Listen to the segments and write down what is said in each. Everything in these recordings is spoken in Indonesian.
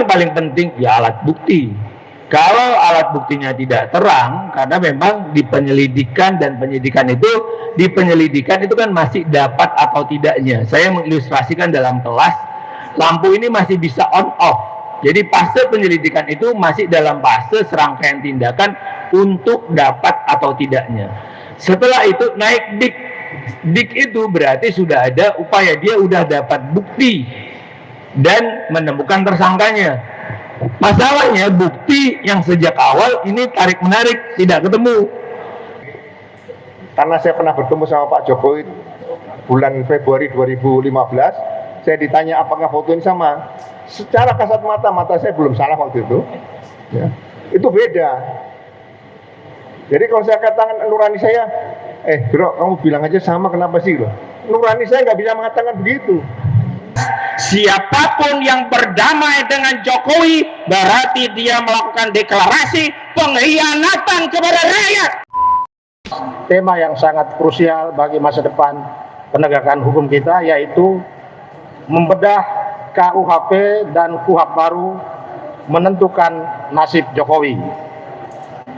paling penting ya alat bukti. Kalau alat buktinya tidak terang, karena memang di penyelidikan dan penyidikan itu, di penyelidikan itu kan masih dapat atau tidaknya. Saya mengilustrasikan dalam kelas, lampu ini masih bisa on off. Jadi fase penyelidikan itu masih dalam fase serangkaian tindakan untuk dapat atau tidaknya. Setelah itu naik dik. Dik itu berarti sudah ada upaya, dia sudah dapat bukti dan menemukan tersangkanya. Masalahnya bukti yang sejak awal ini tarik-menarik, tidak ketemu. Karena saya pernah bertemu sama Pak Jokowi bulan Februari 2015, saya ditanya apakah foto ini sama. Secara kasat mata saya belum salah waktu itu. Ya, itu beda. Jadi kalau saya katakan nurani saya, bro, kamu bilang aja sama, kenapa sih loh? Nurani saya nggak bisa mengatakan begitu. Siapapun yang berdamai dengan Jokowi berarti dia melakukan deklarasi pengkhianatan kepada rakyat. Tema yang sangat krusial bagi masa depan penegakan hukum kita yaitu membedah KUHP dan KUHP baru menentukan nasib Jokowi.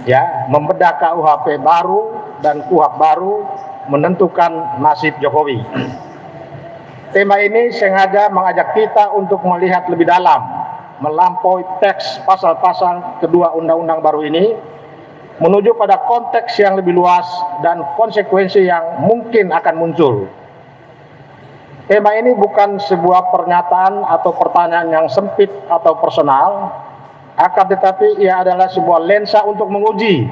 Ya, membedah KUHP baru dan KUHP baru menentukan nasib Jokowi. Tema ini sengaja mengajak kita untuk melihat lebih dalam, melampaui teks pasal-pasal kedua undang-undang baru ini, menuju pada konteks yang lebih luas dan konsekuensi yang mungkin akan muncul. Tema ini bukan sebuah pernyataan atau pertanyaan yang sempit atau personal, akan tetapi ia adalah sebuah lensa untuk menguji.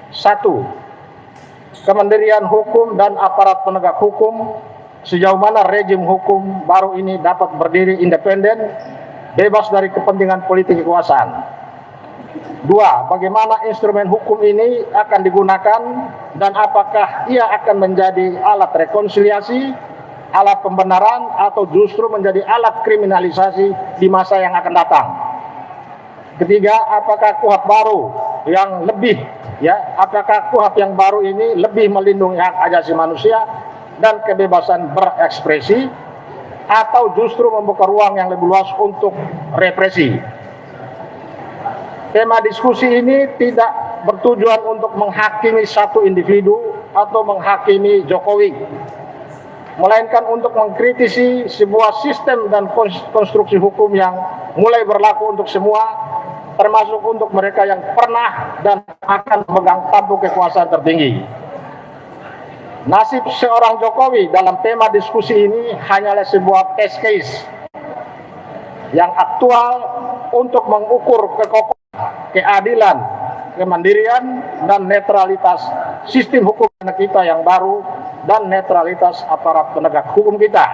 1. Kemandirian hukum dan aparat penegak hukum, sejauh mana rejim hukum baru ini dapat berdiri independen, bebas dari kepentingan politik kekuasaan. 2. Bagaimana instrumen hukum ini akan digunakan dan apakah ia akan menjadi alat rekonsiliasi, alat pembenaran, atau justru menjadi alat kriminalisasi di masa yang akan datang. 3. Apakah KUHP baru yang lebih, apakah KUHP yang baru ini lebih melindungi hak asasi manusia dan kebebasan berekspresi, atau justru membuka ruang yang lebih luas untuk represi. Tema diskusi ini tidak bertujuan untuk menghakimi satu individu atau menghakimi Jokowi, melainkan untuk mengkritisi sebuah sistem dan konstruksi hukum yang mulai berlaku untuk semua, termasuk untuk mereka yang pernah dan akan memegang tampuk kekuasaan tertinggi. Nasib seorang Jokowi dalam tema diskusi ini hanyalah sebuah test case yang aktual untuk mengukur kekokohan, keadilan, kemandirian, dan netralitas sistem hukum kita yang baru dan netralitas aparat penegak hukum kita.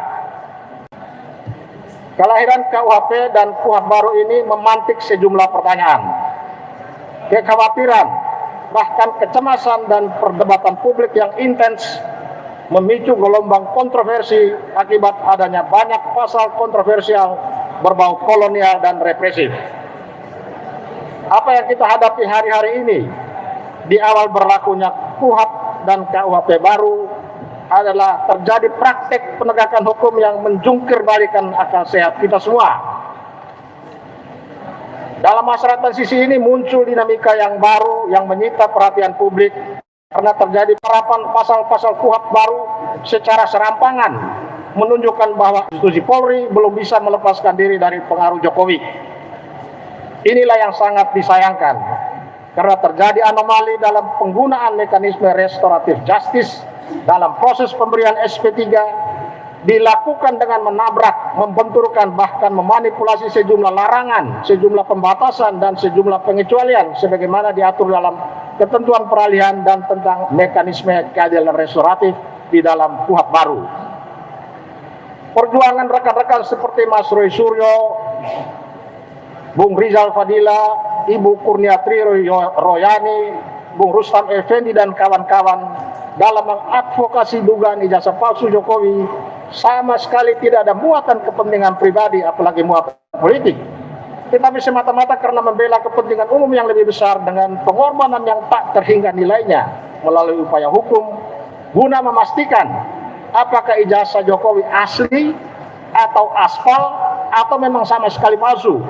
Kelahiran KUHP dan KUHP baru ini memantik sejumlah pertanyaan, kekhawatiran, bahkan kecemasan dan perdebatan publik yang intens, memicu gelombang kontroversi akibat adanya banyak pasal kontroversial berbau kolonial dan represif. Apa yang kita hadapi hari-hari ini di awal berlakunya KUHP dan KUHP baru adalah terjadi praktek penegakan hukum yang menjungkir balikan akal sehat kita semua. Dalam masyarakat transisi ini muncul dinamika yang baru yang menyita perhatian publik karena terjadi penerapan pasal-pasal KUHP baru secara serampangan, menunjukkan bahwa institusi Polri belum bisa melepaskan diri dari pengaruh Jokowi. Inilah yang sangat disayangkan karena terjadi anomali dalam penggunaan mekanisme restoratif justice dalam proses pemberian SP3, dilakukan dengan menabrak, membenturkan, bahkan memanipulasi sejumlah larangan, sejumlah pembatasan, dan sejumlah pengecualian sebagaimana diatur dalam ketentuan peralihan dan tentang mekanisme keadilan restoratif di dalam KUHP baru. Perjuangan rekan-rekan seperti Mas Roy Suryo, Bung Rizal Fadila, Ibu Kurniatri Royani, Bung Rustam Effendi, dan kawan-kawan dalam mengadvokasi dugaan ijazah palsu Jokowi sama sekali tidak ada muatan kepentingan pribadi, apalagi muatan politik, tetapi semata-mata karena membela kepentingan umum yang lebih besar dengan pengorbanan yang tak terhingga nilainya melalui upaya hukum guna memastikan apakah ijazah Jokowi asli atau aspal atau memang sama sekali palsu.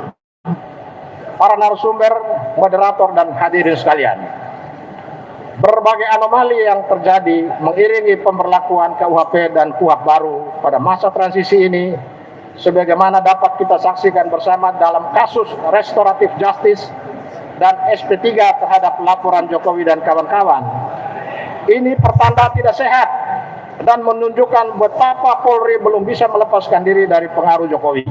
para narasumber, moderator, dan hadirin sekalian. Berbagai anomali yang terjadi mengiringi pemberlakuan KUHP dan KUHP baru pada masa transisi ini, sebagaimana dapat kita saksikan bersama dalam kasus restoratif justice dan SP3 terhadap laporan Jokowi dan kawan-kawan. Ini pertanda tidak sehat dan menunjukkan betapa Polri belum bisa melepaskan diri dari pengaruh Jokowi.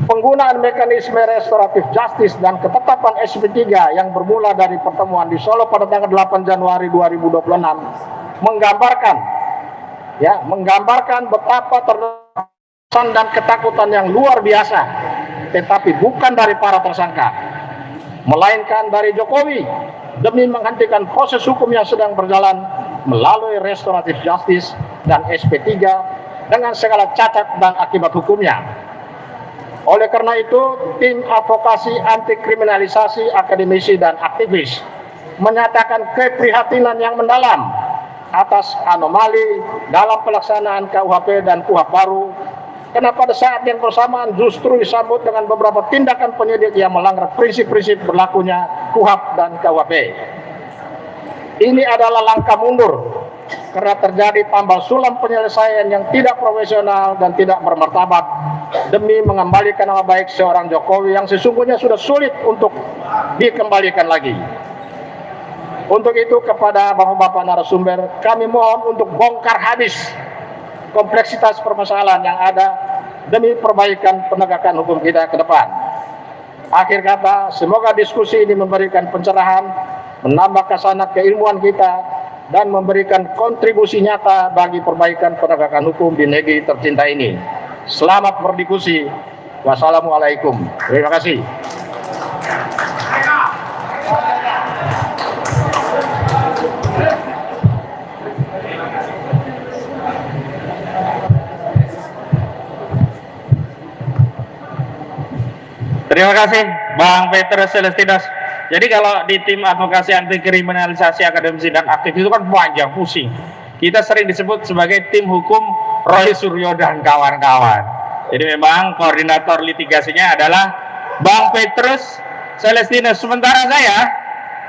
Penggunaan mekanisme restoratif justice dan ketetapan SP3 yang bermula dari pertemuan di Solo pada tanggal 8 Januari 2026 menggambarkan betapa terkesan dan ketakutan yang luar biasa, tetapi bukan dari para tersangka, melainkan dari Jokowi demi menghentikan proses hukum yang sedang berjalan melalui restoratif justice dan SP3 dengan segala cacat dan akibat hukumnya. Oleh karena itu, tim advokasi anti kriminalisasi akademisi dan aktivis menyatakan keprihatinan yang mendalam atas anomali dalam pelaksanaan KUHP dan KUHP baru, karena pada saat yang bersamaan justru disambut dengan beberapa tindakan penyidik yang melanggar prinsip-prinsip berlakunya KUHP dan KUHP. Ini adalah langkah mundur karena terjadi tambal sulam penyelesaian yang tidak profesional dan tidak bermartabat demi mengembalikan nama baik seorang Jokowi yang sesungguhnya sudah sulit untuk dikembalikan lagi. Untuk itu kepada bapak-bapak narasumber, kami mohon untuk bongkar habis kompleksitas permasalahan yang ada demi perbaikan penegakan hukum kita ke depan. Akhir kata, semoga diskusi ini memberikan pencerahan, menambah kasana keilmuan kita, dan memberikan kontribusi nyata bagi perbaikan penegakan hukum di negeri tercinta ini. Selamat berdiskusi. Wassalamualaikum. Terima kasih. Terima kasih Bang Petrus Celestinus. Jadi kalau di tim advokasi anti kriminalisasi akademisi dan aktivis itu kan panjang, pusing. Kita sering disebut sebagai tim hukum Roy Suryo dan kawan-kawan. Jadi memang koordinator litigasinya adalah Bang Petrus Celestinus. Sementara saya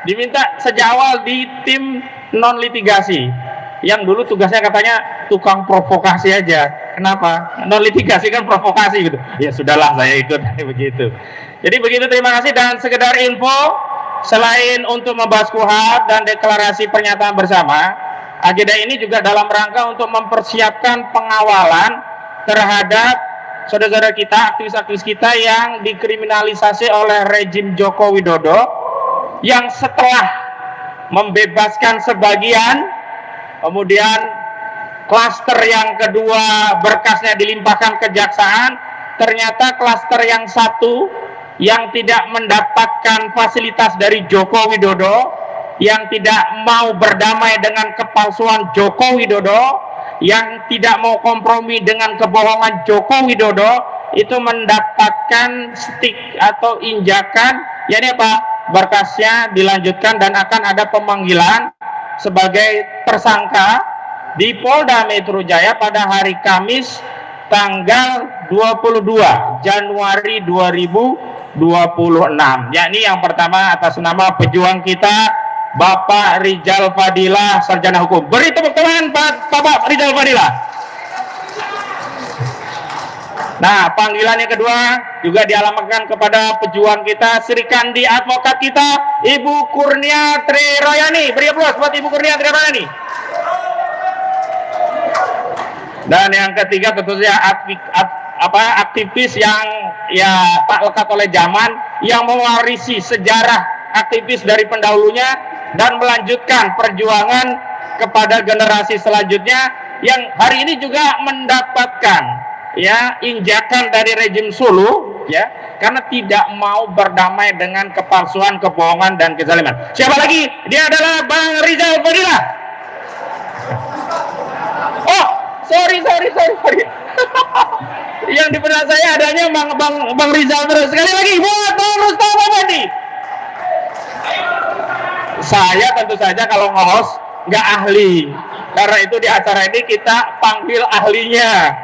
diminta sejak awal di tim non litigasi, yang dulu tugasnya katanya tukang provokasi aja. Kenapa? Non litigasi kan provokasi gitu. Ya sudahlah, saya ikut begitu. Jadi begitu, terima kasih. Dan sekedar info, selain untuk membahas KUHP dan deklarasi pernyataan bersama, agenda ini juga dalam rangka untuk mempersiapkan pengawalan terhadap saudara-saudara kita, aktivis-aktivis kita yang dikriminalisasi oleh rejim Joko Widodo, yang setelah membebaskan sebagian, kemudian klaster yang kedua berkasnya dilimpahkan kejaksaan, ternyata klaster yang satu yang tidak mendapatkan fasilitas dari Joko Widodo, yang tidak mau berdamai dengan kepalsuan Joko Widodo, yang tidak mau kompromi dengan kebohongan Joko Widodo, itu mendapatkan stick atau injakan, yakni apa? Berkasnya dilanjutkan dan akan ada pemanggilan sebagai tersangka di Polda Metro Jaya pada hari Kamis tanggal 22 Januari 2026, yakni yang pertama atas nama pejuang kita Bapak Rizal Fadilah, sarjana hukum. Beri tepuk tangan Bapak Rizal Fadilah. Nah, panggilan yang kedua juga dialamatkan kepada pejuang kita, Sri Kandi advokat kita, Ibu Kurnia Triroyani. Beri aplaus buat Ibu Kurnia Triroyani. Dan yang ketiga tentu saja aktivis yang ya tak lekat oleh zaman, yang mewarisi sejarah aktivis dari pendahulunya dan melanjutkan perjuangan kepada generasi selanjutnya, yang hari ini juga mendapatkan ya injakan dari rejim Sulu, ya, karena tidak mau berdamai dengan kepalsuan, kebohongan, dan kezaliman. Siapa lagi? Dia adalah Bang Rizal Fadilah. Oh, sorry. Yang di benak saya adanya Bang Rizal terus. Sekali lagi buat Bang Mustafa Badi. Saya tentu saja kalau nge-host nggak ahli, karena itu di acara ini kita panggil ahlinya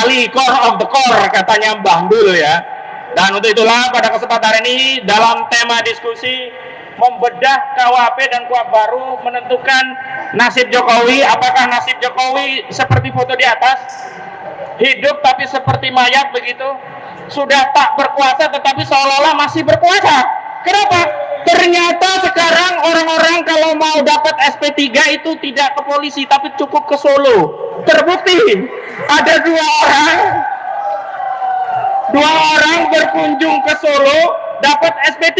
ahli core of the core, katanya Bang Dul ya. Dan untuk itulah pada kesempatan ini dalam tema diskusi membedah KUHP dan KUHP baru menentukan nasib Jokowi. Apakah nasib Jokowi seperti foto di atas, hidup tapi seperti mayat begitu, sudah tak berkuasa tetapi seolah-olah masih berkuasa. Kenapa? Ternyata sekarang orang-orang kalau mau dapat SP3 itu tidak ke polisi tapi cukup ke Solo. Terbukti ada dua orang berkunjung ke Solo dapat SP3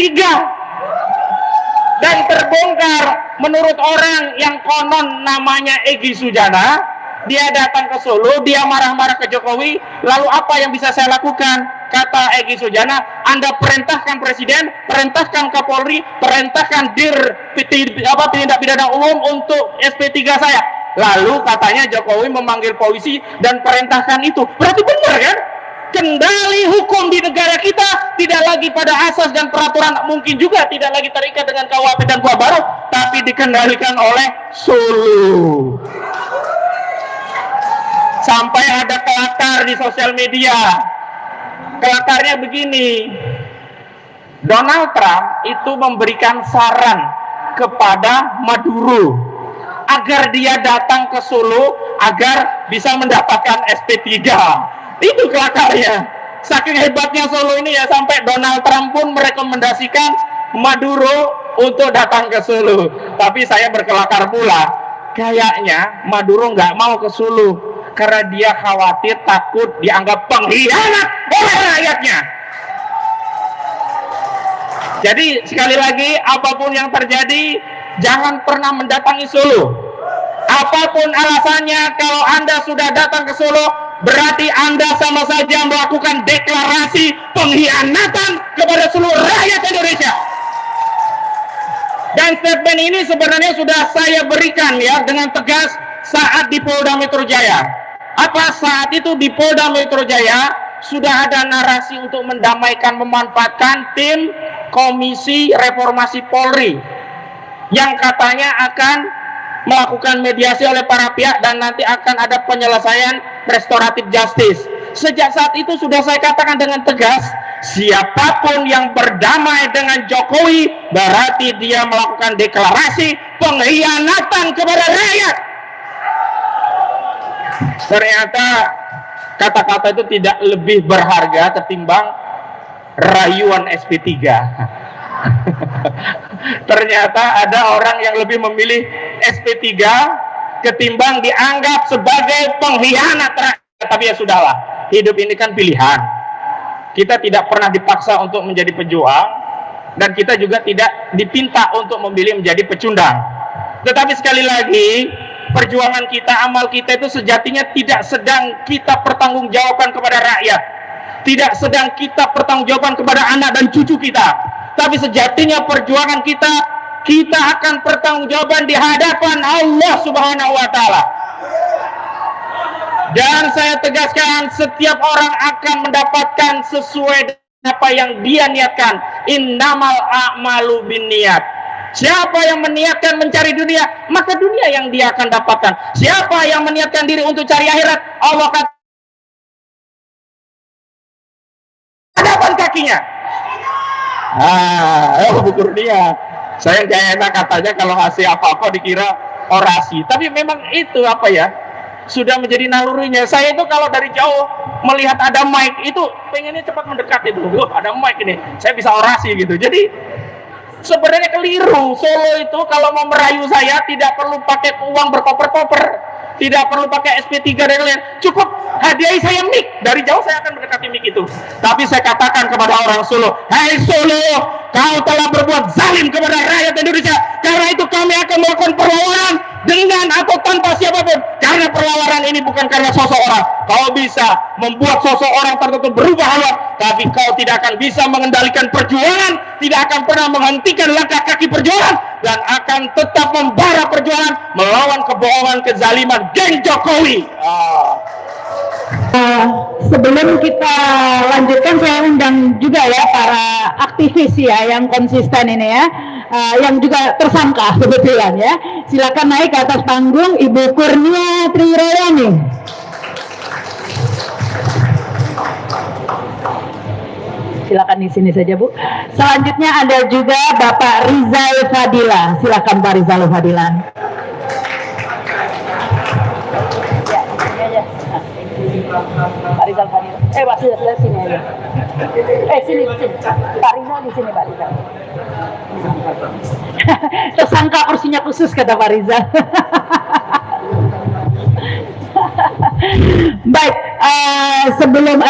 dan terbongkar menurut orang yang konon namanya Egy Sujana. Dia datang ke Solo, dia marah-marah ke Jokowi, lalu apa yang bisa saya lakukan? Kata Egy Sujana, Anda perintahkan Presiden, perintahkan Kapolri, perintahkan Tindak Pidana Umum untuk SP3 saya. Lalu katanya Jokowi memanggil polisi dan perintahkan itu. Berarti benar kan? Kendali hukum di negara kita tidak lagi pada asas dan peraturan, mungkin juga tidak lagi terikat dengan KUHP dan KUHP baru, tapi dikendalikan oleh Solo. Sampai ada kelakar di sosial media. Kelakarnya begini, Donald Trump itu memberikan saran kepada Maduro agar dia datang ke Solo agar bisa mendapatkan SP3. Itu kelakarnya. Saking hebatnya Solo ini ya, sampai Donald Trump pun merekomendasikan Maduro untuk datang ke Solo. Tapi saya berkelakar pula, kayaknya Maduro nggak mau ke Solo karena dia khawatir takut dianggap pengkhianat oleh rakyatnya. Jadi sekali lagi, apapun yang terjadi, jangan pernah mendatangi Solo. Apapun alasannya, kalau Anda sudah datang ke Solo, berarti Anda sama saja melakukan deklarasi pengkhianatan kepada seluruh rakyat Indonesia. Dan statement ini sebenarnya sudah saya berikan ya dengan tegas saat di Polda Metro Jaya. Apa saat itu di Polda Metro Jaya sudah ada narasi untuk mendamaikan, memanfaatkan tim Komisi Reformasi Polri yang katanya akan melakukan mediasi oleh para pihak dan nanti akan ada penyelesaian restoratif justice. Sejak saat itu sudah saya katakan dengan tegas, siapapun yang berdamai dengan Jokowi berarti dia melakukan deklarasi pengkhianatan kepada rakyat. Ternyata kata-kata itu tidak lebih berharga ketimbang rayuan SP3. Ternyata ada orang yang lebih memilih SP3 ketimbang dianggap sebagai pengkhianat rakyat. Tapi ya sudahlah, hidup ini kan pilihan. Kita tidak pernah dipaksa untuk menjadi pejuang dan kita juga tidak dipinta untuk memilih menjadi pecundang. Tetapi sekali lagi, perjuangan kita, amal kita itu sejatinya tidak sedang kita pertanggungjawabkan kepada rakyat, tidak sedang kita pertanggungjawabkan kepada anak dan cucu kita, tapi sejatinya perjuangan kita akan pertanggungjawaban di hadapan Allah Subhanahu wa Ta'ala. Dan saya tegaskan, setiap orang akan mendapatkan sesuai dengan apa yang dia niatkan. Innamal a'malu binniyat. Siapa yang meniatkan mencari dunia, maka dunia yang dia akan dapatkan. Siapa yang meniatkan diri untuk cari akhirat, Allah kata hadapan kakinya. Bukur dia. Saya gak enak katanya kalau ngasih apa-apa dikira orasi. Tapi memang itu apa ya, sudah menjadi nalurinya. Saya itu kalau dari jauh melihat ada mic itu pengennya cepat mendekat itu. Ada mic ini, saya bisa orasi gitu. Jadi sebenarnya keliru. Solo itu kalau mau merayu saya tidak perlu pakai uang berkoper-koper, tidak perlu pakai SP3 dan lain-lain. Cukup hadiahi saya mic. Dari jauh saya akan mendekati mic itu. Tapi saya katakan kepada orang Solo, "Hai Solo, kau telah berbuat zalim kepada rakyat Indonesia. Karena itu kami akan melakukan perlawanan dengan atau tanpa siapapun. Karena perlawanan ini bukan karena sosok orang. Kau bisa membuat sosok orang tertentu berubah haluan, tapi kau tidak akan bisa mengendalikan perjuangan, tidak akan pernah menghentikan langkah kaki perjuangan, dan akan tetap membara perjuangan melawan kebohongan, kezaliman geng Jokowi." Sebelum kita lanjutkan, saya undang juga ya para aktivis ya yang konsisten ini ya, yang juga tersangka kebetulan ya. Silakan naik ke atas panggung Ibu Kurnia Triroyani. Silakan di sini saja, Bu. Selanjutnya ada juga Bapak Rizal Fadila. Silakan Pak Rizal Fadilan. Ya, ini aja. Pak Rizal Fadila. Pak Rizal sini aja. Sini. Pak Rizal di sini, Pak Rizal. Tersangka kursinya khusus, kata Pak Rizal. Baik, sebelum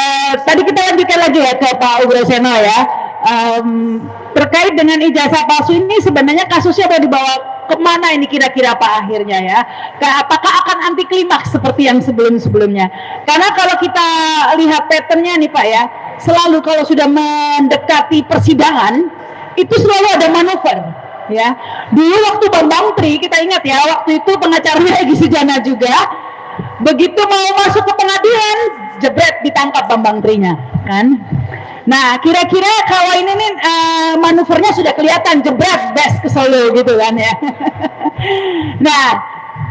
tadi kita lanjutkan lagi ya ke Pak Ugroseno ya. Terkait dengan ijazah palsu ini sebenarnya kasusnya mau dibawa kemana ini kira-kira Pak akhirnya ya? Apakah akan anti klimaks seperti yang sebelum-sebelumnya? Karena kalau kita lihat patternnya nih Pak ya, selalu kalau sudah mendekati persidangan itu selalu ada manuver. Ya, dulu waktu Bambang Tri kita ingat ya, waktu itu pengacaranya Egy Sujana juga, begitu mau masuk ke pengadilan, jebret ditangkap Bambang Trinya, kan? Nah, kira-kira kalau ini nih manuvernya sudah kelihatan, jebret bes ke Solo gitu kan ya. Nah,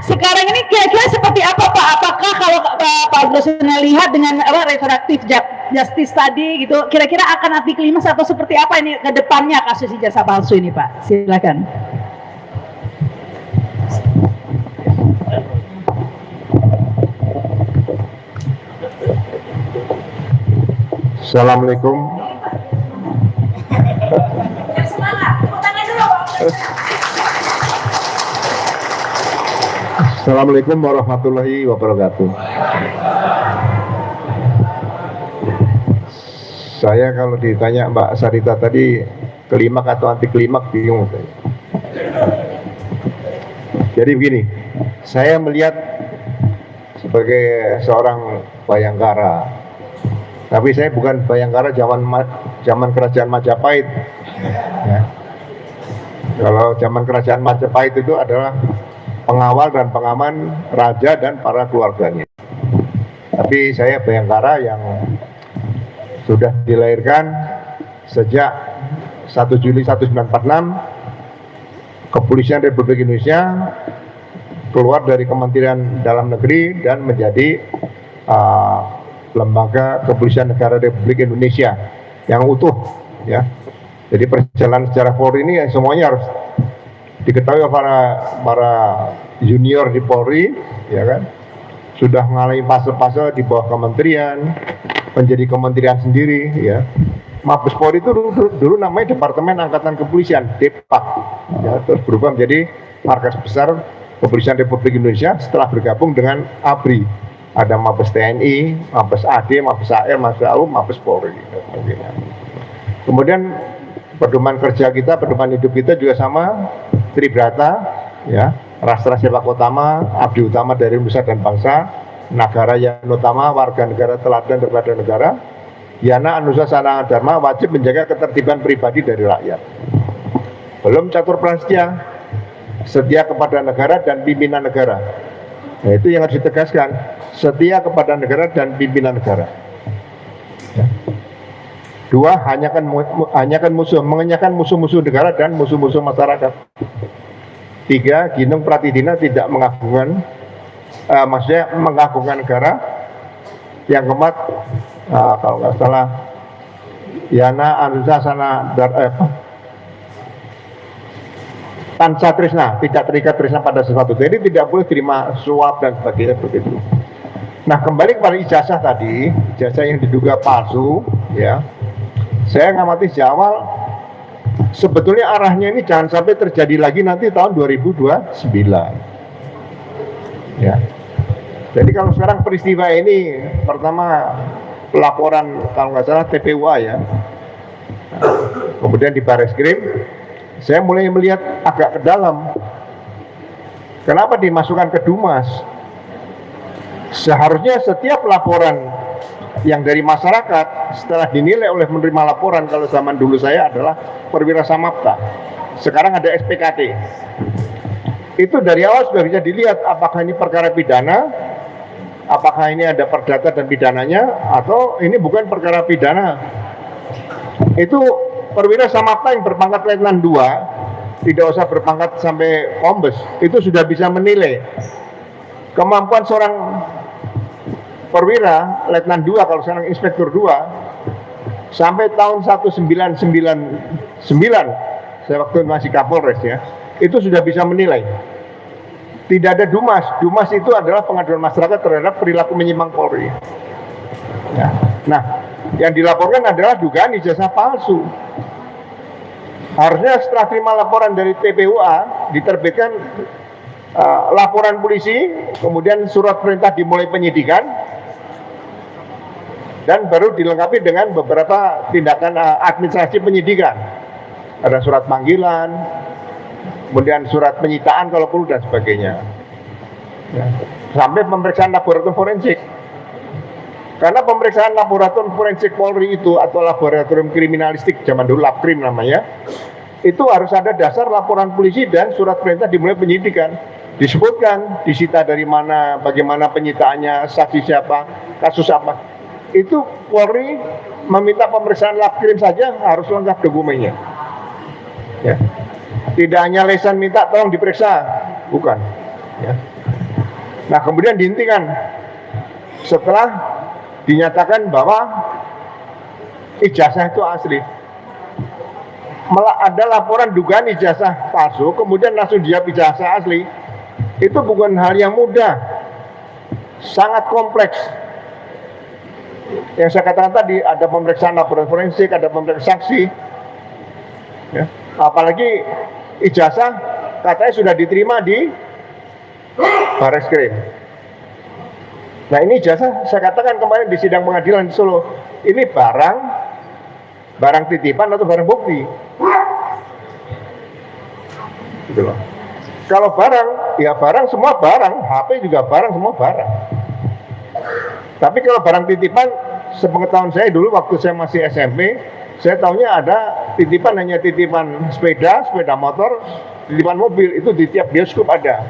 sekarang ini kira-kira seperti apa Pak? Apakah kalau Pak Ugroseno lihat dengan restoratif justice tadi gitu, kira-kira akan anti klimaks atau seperti apa ini ke depannya kasus ijazah palsu ini Pak? Silakan. Assalamualaikum. Assalamualaikum warahmatullahi wabarakatuh. Saya kalau ditanya Mbak Sarita tadi klimaks atau anti klimaks bingung saya. Jadi begini, saya melihat sebagai seorang bayangkara, tapi saya bukan bayangkara zaman kerajaan Majapahit. Ya. Kalau zaman kerajaan Majapahit itu adalah pengawal dan pengaman raja dan para keluarganya. Tapi saya bayangkara yang sudah dilahirkan sejak 1 Juli 1946, Kepolisian Republik Indonesia keluar dari Kementerian Dalam Negeri dan menjadi lembaga kepolisian negara Republik Indonesia yang utuh, ya. Jadi perjalanan sejarah Polri ini semuanya harus diketahui para junior di Polri, ya kan, sudah mengalami fase-fase di bawah kementerian, menjadi kementerian sendiri, ya. Mabes Polri itu dulu namanya Departemen Angkatan Kepolisian, Depak, ya, terus berubah menjadi Markas Besar Kepolisian Republik Indonesia setelah bergabung dengan ABRI. Ada Mabes TNI, Mabes AD, Mabes AR, Mabes AU, Mabes Polri. Kemudian pedoman kerja kita, pedoman hidup kita juga sama, Tribrata, ya, Rastra Sewak Utama, abdi utama dari nusa dan bangsa, Nagara yang utama, warga negara teladan daripada negara, Yana Anusa Sana Dharma, wajib menjaga ketertiban pribadi dari rakyat. Belum catur prasetya, setia kepada negara dan pimpinan negara. Nah, itu yang harus ditegaskan, setia kepada negara dan pimpinan negara. Ya. 2, hanyakan musuh, mengenyahkan musuh-musuh negara dan musuh-musuh masyarakat. 3, Ginung Pratidina tidak mengagungkan, maksudnya mengagungkan negara. Yang keempat, kalau nggak salah, Yana Anusa Sana Tansa Trisna, tidak terikat Trisna pada sesuatu. Jadi tidak boleh terima suap dan sebagainya begitu. Nah, kembali kepada ijazah tadi, ijazah yang diduga palsu, ya. Saya ngamati sejak awal, sebetulnya arahnya ini jangan sampai terjadi lagi nanti tahun 2029. Ya. Jadi kalau sekarang peristiwa ini, pertama pelaporan kalau nggak salah TPUA, ya. Kemudian di Bareskrim, saya mulai melihat agak ke dalam. Kenapa dimasukkan ke Dumas? Seharusnya setiap laporan yang dari masyarakat setelah dinilai oleh menerima laporan, kalau zaman dulu saya adalah perwira samapta, sekarang ada SPKT. Itu dari awal sudah bisa dilihat apakah ini perkara pidana, apakah ini ada perdata dan pidananya, atau ini bukan perkara pidana. Itu perwira samapta yang berpangkat letnan 2, tidak usah berpangkat sampai kombes, itu sudah bisa menilai kemampuan seorang perwira letnan 2, kalau sekarang inspektur 2, sampai tahun 1999, saya waktu masih Kapolres ya, itu sudah bisa menilai. Tidak ada Dumas. Dumas itu adalah pengaduan masyarakat terhadap perilaku menyimpang Polri. Ya. Nah, yang dilaporkan adalah dugaan ijazah palsu. Harusnya setelah terima laporan dari TPUA diterbitkan laporan polisi, kemudian surat perintah dimulai penyidikan, dan baru dilengkapi dengan beberapa tindakan administrasi penyidikan. Ada surat panggilan, kemudian surat penyitaan kalau perlu dan sebagainya. Ya. Sampai pemeriksaan laboratorium forensik. Karena pemeriksaan laboratorium forensik Polri itu atau laboratorium kriminalistik zaman dulu Labkrim namanya, itu harus ada dasar laporan polisi dan surat perintah dimulai penyidikan. Disebutkan disita dari mana, bagaimana penyitaannya, saksi siapa, kasus apa. Itu Polri meminta pemeriksaan Labkrim saja harus lengkap dokumennya. Ya. Tidak hanya lesan minta tolong diperiksa, bukan. Ya. Nah kemudian dihentikan setelah dinyatakan bahwa ijazah itu asli. Malah ada laporan dugaan ijazah palsu, kemudian langsung dijawab ijazah asli. Itu bukan hal yang mudah, sangat kompleks. Yang saya katakan tadi, ada pemeriksaan laporan forensik, ada pemeriksaan saksi. Ya. Apalagi ijazah katanya sudah diterima di Bareskrim. Nah ini ijazah saya katakan kemarin di sidang pengadilan di Solo, ini barang titipan atau barang bukti. Gitu loh. Kalau barang, ya barang semua barang, HP juga barang, semua barang. Tapi kalau barang titipan, sepengetahuan saya dulu waktu saya masih SMP, saya tahunya ada titipan, hanya titipan sepeda motor, titipan mobil, itu di tiap bioskop ada.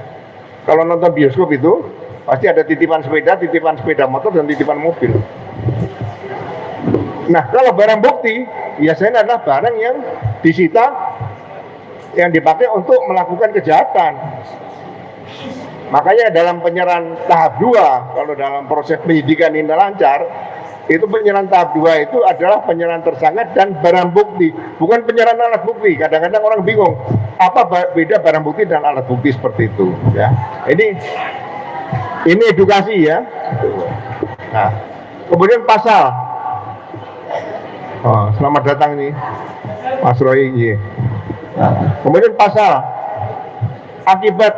Kalau nonton bioskop itu pasti ada titipan sepeda motor, dan titipan mobil. Nah, kalau barang bukti, biasanya adalah barang yang disita, yang dipakai untuk melakukan kejahatan. Makanya dalam penyerahan tahap 2, kalau dalam proses penyidikan ini lancar, itu penyerahan tahap 2 itu adalah penyerahan tersangka dan barang bukti, bukan penyerahan alat bukti. Kadang-kadang orang bingung, apa beda barang bukti dan alat bukti seperti itu. Ya, ini edukasi ya. Nah, kemudian pasal. Oh, selamat datang nih, Mas Roy. Nah, kemudian pasal akibat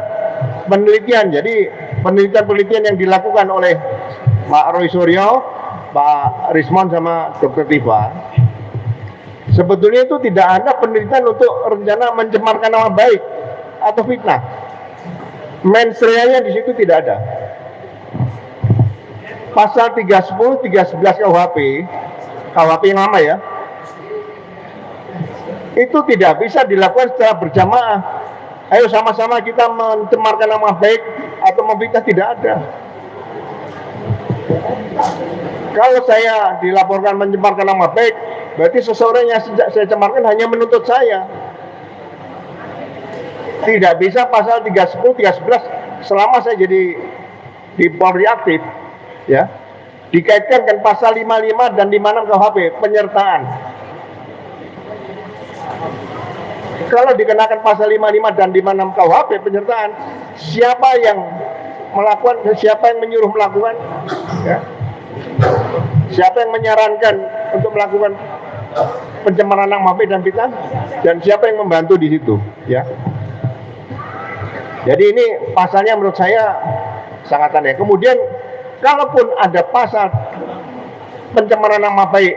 penelitian. Jadi penelitian yang dilakukan oleh Pak Roy Suryo, Pak Rismon sama Dr. Tiba, sebetulnya itu tidak ada penelitian untuk rencana mencemarkan nama baik atau fitnah. Mens reanya di situ tidak ada. Pasal 310, 311 KUHP yang lama ya, itu tidak bisa dilakukan secara berjamaah. Ayo sama-sama kita mencemarkan nama baik atau memfitnah, tidak ada. Kalau saya dilaporkan mencemarkan nama baik, berarti seseorang yang sejak saya cemarkan hanya menuntut saya. Tidak bisa pasal 310, 311 selama saya jadi di Polri aktif, ya, dikaitkan dengan pasal 55 dan 56 KUHP penyertaan. Kalau dikenakan pasal 55 dan 56 KUHP penyertaan, siapa yang melakukan, siapa yang menyuruh melakukan, ya, siapa yang menyarankan untuk melakukan pencemaran nama baik dan fitnah, dan siapa yang membantu di situ, ya. Jadi ini pasalnya menurut saya sangat aneh. Kemudian kalaupun ada pasal pencemaran nama baik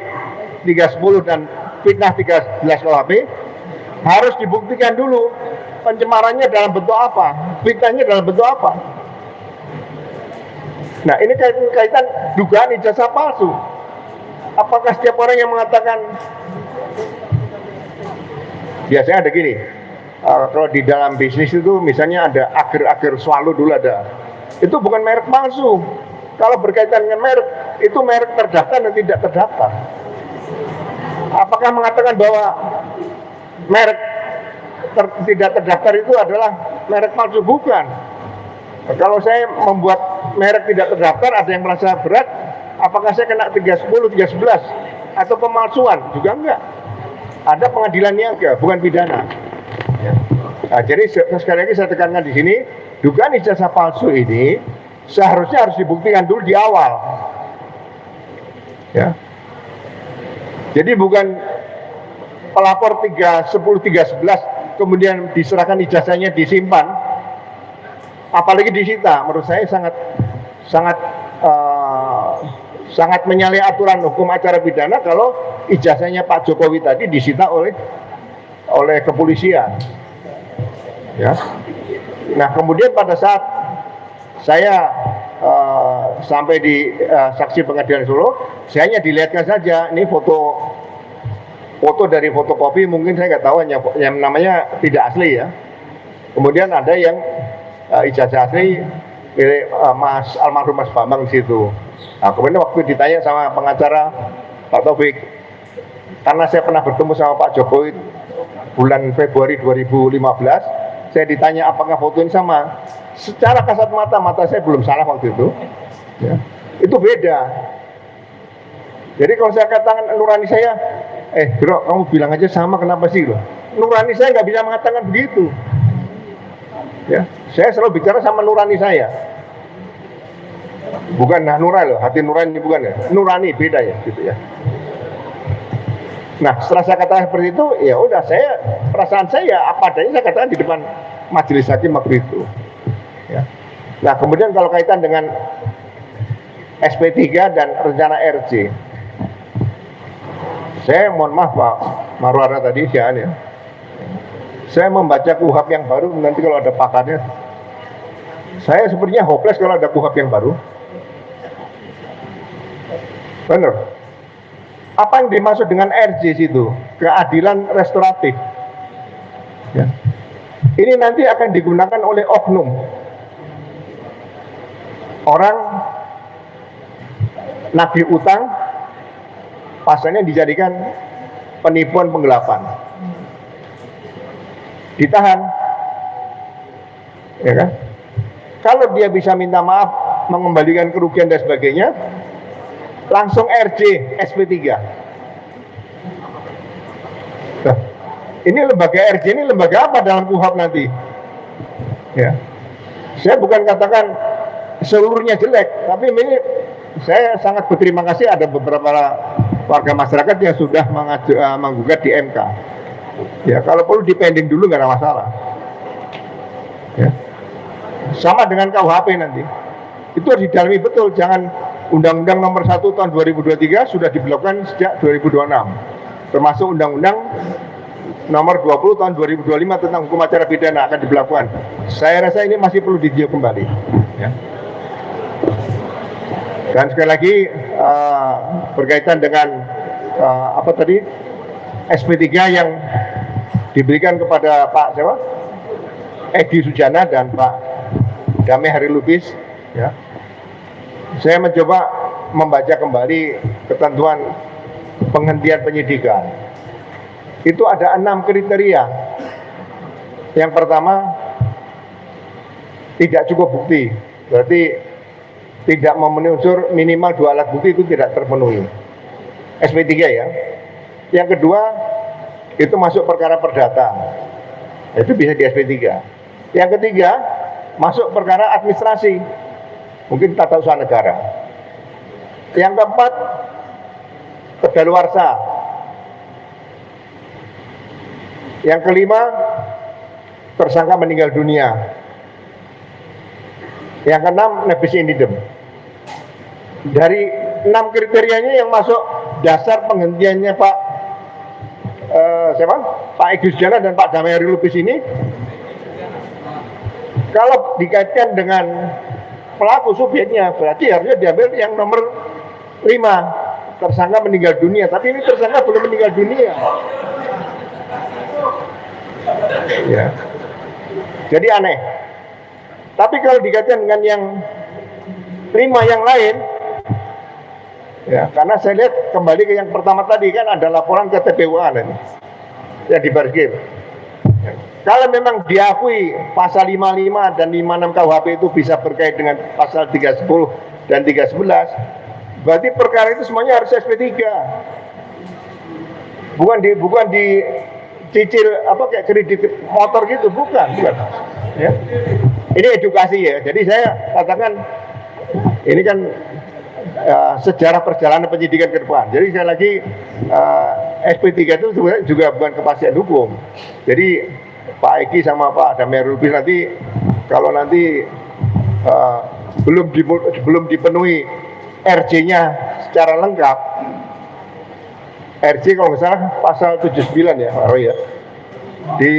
310 dan fitnah 13 KUHP, harus dibuktikan dulu pencemarannya dalam bentuk apa, fitnahnya dalam bentuk apa. Nah ini kaitan dugaan ijazah palsu. Apakah setiap orang yang mengatakan, biasanya ada gini, kalau di dalam bisnis itu misalnya ada agar-agar Swallow dulu ada, itu bukan merek palsu. Kalau berkaitan dengan merek, itu merek terdaftar dan tidak terdaftar. Apakah mengatakan bahwa merek tidak terdaftar itu adalah merek palsu? Bukan. Kalau saya membuat merek tidak terdaftar, ada yang merasa berat, apakah saya kena 310, 311? atau pemalsuan juga enggak. Ada pengadilan niaga, bukan pidana. Ya. Nah, jadi sekali lagi saya tekankan di sini, dugaan ijazah palsu ini seharusnya harus dibuktikan dulu di awal. Ya. Jadi bukan pelapor 311 kemudian diserahkan ijazahnya disimpan, apalagi disita. Menurut saya sangat menyalahi aturan hukum acara pidana kalau ijazahnya Pak Jokowi tadi disita oleh kepolisian. Ya. Nah, kemudian pada saat saya sampai di saksi pengadilan Solo, saya hanya dilihatkan saja ini foto dari fotokopi, mungkin saya nggak tahu, yang namanya tidak asli ya. Kemudian ada yang ijazah asli milik almarhum Mas Bambang di situ. Nah, kemudian waktu ditanya sama pengacara Pak Taufik, karena saya pernah bertemu sama Pak Jokowi bulan Februari 2015, saya ditanya apakah foto ini sama. Secara kasat mata saya belum salah waktu itu. Ya. Itu beda. Jadi kalau saya katakan nurani saya, bro, kamu bilang aja sama, kenapa sih lo? Nurani saya nggak bisa mengatakan begitu. Ya, saya selalu bicara sama nurani saya. Bukan nurani loh, hati nurani bukan ya. Nurani beda ya, gitu ya. Nah, setelah saya katakan seperti itu, ya udah, perasaan saya apa adanya saya katakan di depan majelis hakim waktu itu. Ya. Nah, kemudian kalau kaitan dengan SP3 dan rencana RC, saya mohon maaf Pak Marwara tadi ya, saya membaca KUHP yang baru, nanti kalau ada pakarnya, saya sepertinya hopeless kalau ada KUHP yang baru. Benar. Apa yang dimaksud dengan RJ situ? Keadilan restoratif. Ya. Ini nanti akan digunakan oleh oknum. Orang nagih utang, pasalnya dijadikan penipuan penggelapan. Ditahan. Ya kan? Kalau dia bisa minta maaf, mengembalikan kerugian dan sebagainya, langsung RJ SP3. Nah, ini lembaga RJ ini lembaga apa dalam KUHP nanti? Ya. Saya bukan katakan seluruhnya jelek, tapi ini saya sangat berterima kasih ada beberapa warga masyarakat yang sudah menggugat di MK. Ya, kalau perlu dipending dulu nggak ada masalah. Ya. Sama dengan KUHP nanti. Itu harus didalami betul, jangan Undang-Undang Nomor 1 Tahun 2023 sudah diblokkan sejak 2026, termasuk Undang-Undang Nomor 20 Tahun 2025 tentang hukum acara pidana akan diberlakukan. Saya rasa ini masih perlu ditinjau kembali. Ya. Dan sekali lagi berkaitan dengan apa tadi SP3 yang diberikan kepada Pak siapa? Edi Sujana dan Pak Damai Hari Lubis, ya. Saya mencoba membaca kembali ketentuan penghentian penyidikan. Itu ada 6 kriteria. Yang pertama, tidak cukup bukti. Berarti tidak memenuhi unsur minimal 2 alat bukti, itu tidak terpenuhi. SP3 ya. Yang kedua, itu masuk perkara perdata. Itu bisa di SP3. Yang ketiga, masuk perkara administrasi. Mungkin tata usaha negara. Yang keempat, kedaluarsa. Yang kelima, tersangka meninggal dunia. Yang keenam, nebis in idem. Dari 6 kriterianya yang masuk dasar penghentiannya Pak Egy Sujana dan Pak Damai Hari Lubis ini, kalau dikaitkan dengan pelaku subjeknya, berarti harusnya diambil yang nomor 5, tersangka meninggal dunia. Tapi ini tersangka belum meninggal dunia. Ya. Jadi aneh. Tapi kalau dikaitkan dengan yang 5 yang lain, ya, karena saya lihat kembali ke yang pertama tadi, kan ada laporan ke TPUA ini, yang di baris game. Kalau memang diakui pasal 55 dan 56 KUHP itu bisa berkait dengan pasal 310 dan 311, berarti perkara itu semuanya harus SP3. bukan di cicil apa kayak kredit motor gitu, bukan. Ya. Ini edukasi ya. Jadi saya katakan ini kan sejarah perjalanan penyidikan ke depan. Jadi sekali lagi SP3 itu sebenarnya juga bukan kepastian hukum. Jadi Pak Eki sama Pak Damir Lubis nanti kalau nanti belum dipenuhi RJ-nya secara lengkap, RJ kalau nggak salah pasal 79 ya Pak Roy ya, di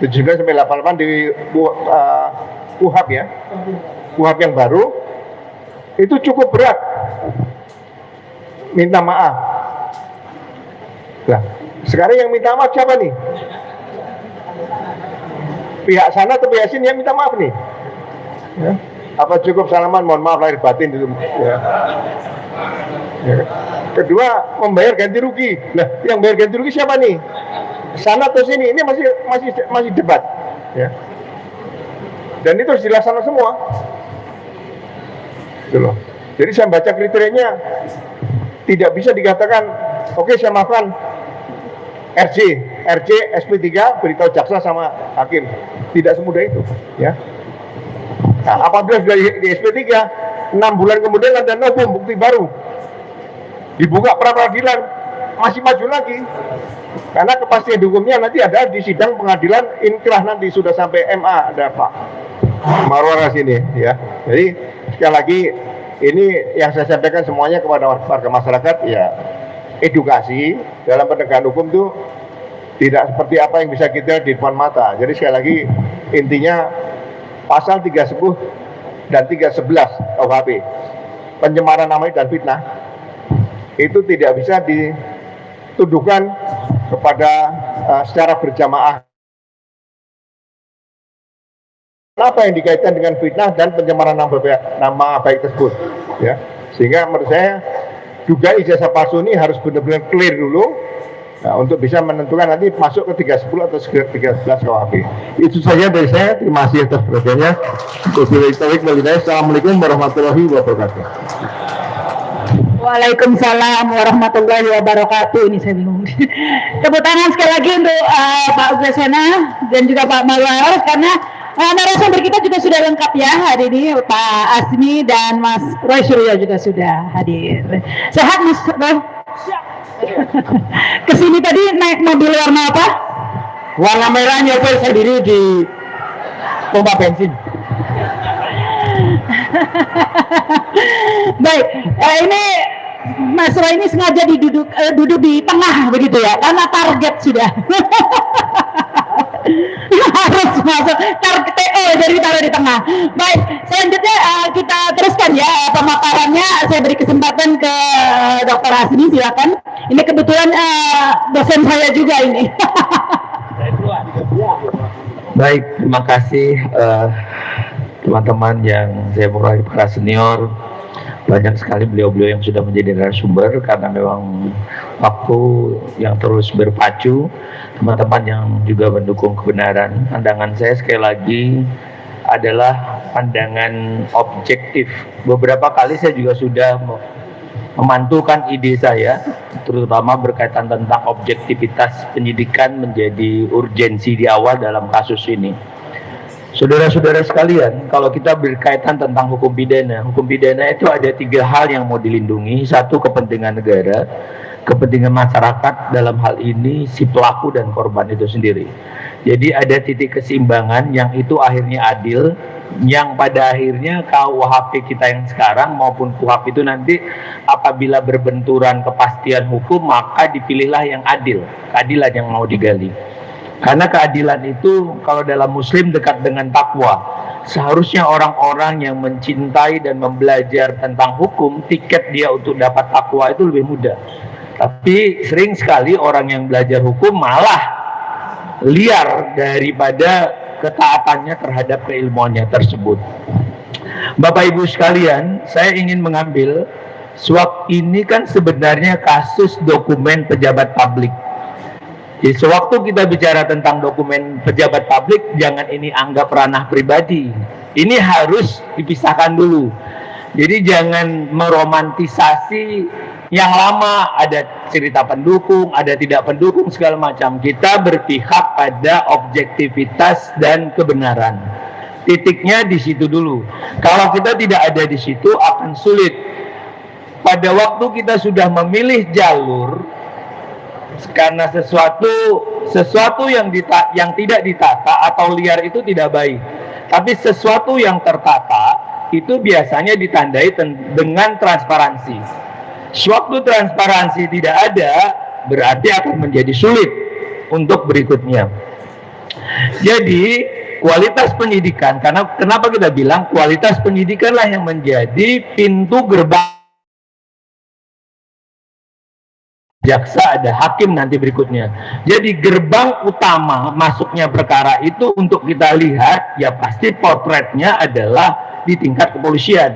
79 sampai 88 di KUHP ya, KUHP yang baru itu cukup berat minta maaf. Nah, sekarang yang minta maaf siapa nih? Pihak sana atau pihak sini yang minta maaf nih? Ya. Apa cukup salaman mohon maaf lahir batin itu? Ya. Ya. Kedua, membayar ganti rugi. Nah, yang bayar ganti rugi siapa nih? Sana atau sini? Ini masih debat. Ya. Dan itu harus dilaksanakan semua. Gitu loh. Jadi saya baca kriterianya tidak bisa dikatakan oke, saya maafkan RJ SP3 beritahu jaksa sama hakim. Tidak semudah itu, ya. Nah, apabila sudah di SP3 6 bulan kemudian ada novum bukti baru dibuka pra peradilan masih maju lagi karena kepastian hukumnya nanti ada di sidang pengadilan inkrah nanti sudah sampai MA ada Pak Marwara sini ya. Jadi sekali lagi ini yang saya sampaikan semuanya kepada warga masyarakat ya, edukasi dalam penegakan hukum itu tidak seperti apa yang bisa kita di depan mata. Jadi sekali lagi intinya pasal 310 dan 311 KUHP pencemaran nama baik dan fitnah itu tidak bisa dituduhkan kepada secara berjamaah. Apa yang dikaitkan dengan fitnah dan pencemaran nama baik tersebut, ya. Sehingga menurut saya juga ijazah palsu ini harus benar-benar clear dulu, nah, untuk bisa menentukan nanti masuk ke 310 atau 13 KUHP. Itu saja dari saya. Terima kasih atas perhatiannya. Assalamualaikum warahmatullahi wabarakatuh. Waalaikumsalam warahmatullahi wabarakatuh. Ini saya bingung. Tepuk tangan sekali lagi untuk Pak Ugrasena dan juga Pak Marwar karena narasumber kita juga sudah lengkap ya hari ini. Pak Asmi dan Mas Roy Suryo juga sudah hadir. Sehat Mas Roy? Kesini tadi naik mobil warna apa? Warna merah, nyopir sendiri di pompa bensin. Baik, ini Mas Roy ini sengaja duduk di tengah begitu ya, karena target sudah. Harus masuk target TO jadi taruh di tengah. Baik, selanjutnya kita teruskan ya pemaparannya. Saya beri kesempatan ke Dr. Hasni, silakan. Ini kebetulan dosen saya juga ini. Baik, terima kasih teman-teman yang saya hormati, para senior. Banyak sekali beliau-beliau yang sudah menjadi narasumber karena memang waktu yang terus berpacu. Teman-teman yang juga mendukung kebenaran. Pandangan saya sekali lagi adalah pandangan objektif. Beberapa kali saya juga sudah memantulkan ide saya, terutama berkaitan tentang objektivitas penyidikan menjadi urgensi di awal dalam kasus ini. Saudara-saudara sekalian, kalau kita berkaitan tentang hukum pidana itu ada 3 hal yang mau dilindungi. Satu, kepentingan negara, kepentingan masyarakat, dalam hal ini si pelaku dan korban itu sendiri. Jadi ada titik keseimbangan yang itu akhirnya adil, yang pada akhirnya KUHP kita yang sekarang maupun KUHP itu nanti apabila berbenturan kepastian hukum, maka dipilihlah yang adil, keadilan yang mau digali. Karena keadilan itu kalau dalam Muslim dekat dengan takwa. Seharusnya orang-orang yang mencintai dan membelajar tentang hukum, tiket dia untuk dapat takwa itu lebih mudah. Tapi sering sekali orang yang belajar hukum malah liar daripada ketaatannya terhadap keilmuannya tersebut. Bapak Ibu sekalian, saya ingin mengambil suap ini kan sebenarnya kasus dokumen pejabat publik. Jadi sewaktu kita bicara tentang dokumen pejabat publik, jangan ini anggap ranah pribadi. Ini harus dipisahkan dulu. Jadi jangan meromantisasi yang lama, ada cerita pendukung, ada tidak pendukung segala macam. Kita berpihak pada objektivitas dan kebenaran. Titiknya di situ dulu. Kalau kita tidak ada di situ akan sulit. Pada waktu kita sudah memilih jalur, karena sesuatu yang tidak ditata atau liar itu tidak baik. Tapi sesuatu yang tertata itu biasanya ditandai dengan transparansi. Sewaktu transparansi tidak ada, berarti akan menjadi sulit untuk berikutnya. Jadi kualitas pendidikan, karena kenapa kita bilang kualitas pendidikanlah yang menjadi pintu gerbang jaksa, ada hakim nanti berikutnya. Jadi gerbang utama masuknya perkara itu untuk kita lihat, ya pasti potretnya adalah di tingkat kepolisian.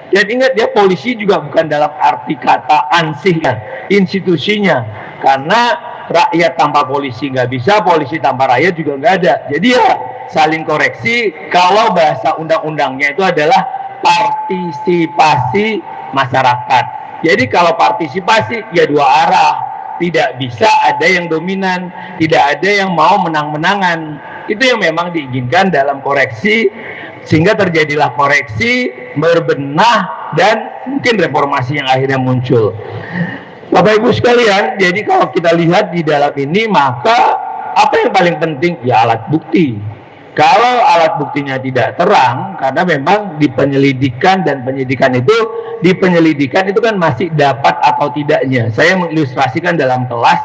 Dan ingat ya, polisi juga bukan dalam arti kata ansihnya, institusinya. Karena rakyat tanpa polisi nggak bisa, polisi tanpa rakyat juga nggak ada. Jadi ya saling koreksi. Kalau bahasa undang-undangnya itu adalah partisipasi masyarakat. Jadi kalau partisipasi ya dua arah, tidak bisa ada yang dominan, tidak ada yang mau menang-menangan. Itu yang memang diinginkan dalam koreksi, sehingga terjadilah koreksi, berbenah, dan mungkin reformasi yang akhirnya muncul. Bapak Ibu sekalian, jadi kalau kita lihat di dalam ini, maka apa yang paling penting? Ya alat bukti. Kalau alat buktinya tidak terang, karena memang di penyelidikan dan penyidikan itu, kan masih dapat atau tidaknya. Saya mengilustrasikan dalam kelas,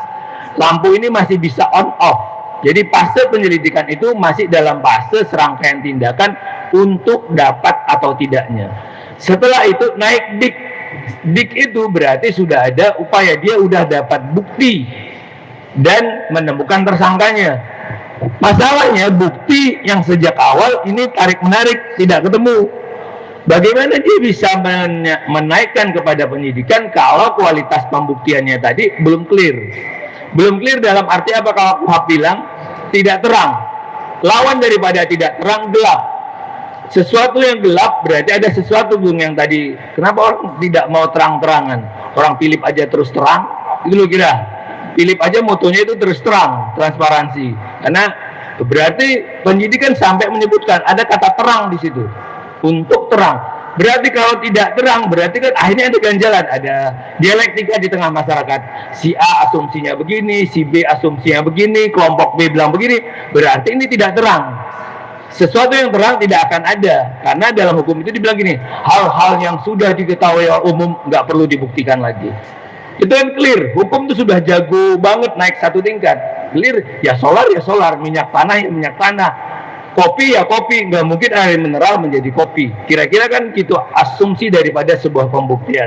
lampu ini masih bisa on off. Jadi fase penyelidikan itu masih dalam fase serangkaian tindakan untuk dapat atau tidaknya. Setelah itu naik dik. Dik itu berarti sudah ada upaya, dia udah dapat bukti dan menemukan tersangkanya. Masalahnya bukti yang sejak awal ini tarik-menarik, tidak ketemu. Bagaimana dia bisa menaikkan kepada penyidikan kalau kualitas pembuktiannya tadi belum clear? Belum clear dalam arti apa? Kalau KUHP bilang tidak terang. Lawan daripada tidak terang, gelap. Sesuatu yang gelap berarti ada sesuatu, Bung, yang tadi. Kenapa orang tidak mau terang-terangan? Orang Philip aja terus terang, itu lo kira? Philip aja motonya itu terus terang, transparansi. Karena berarti penyidikan sampai menyebutkan ada kata terang di situ. Untuk terang. Berarti kalau tidak terang, berarti kan akhirnya ada ganjalan, ada dialektika di tengah masyarakat. Si A asumsinya begini, si B asumsinya begini, kelompok B bilang begini. Berarti ini tidak terang. Sesuatu yang terang tidak akan ada. Karena dalam hukum itu dibilang gini, hal-hal yang sudah diketahui umum nggak perlu dibuktikan lagi. Itu yang clear. Hukum itu sudah jago banget naik satu tingkat. Clear, ya solar, minyak tanah ya minyak tanah. Kopi ya kopi, nggak mungkin air mineral menjadi kopi. Kira-kira kan itu asumsi daripada sebuah pembuktian.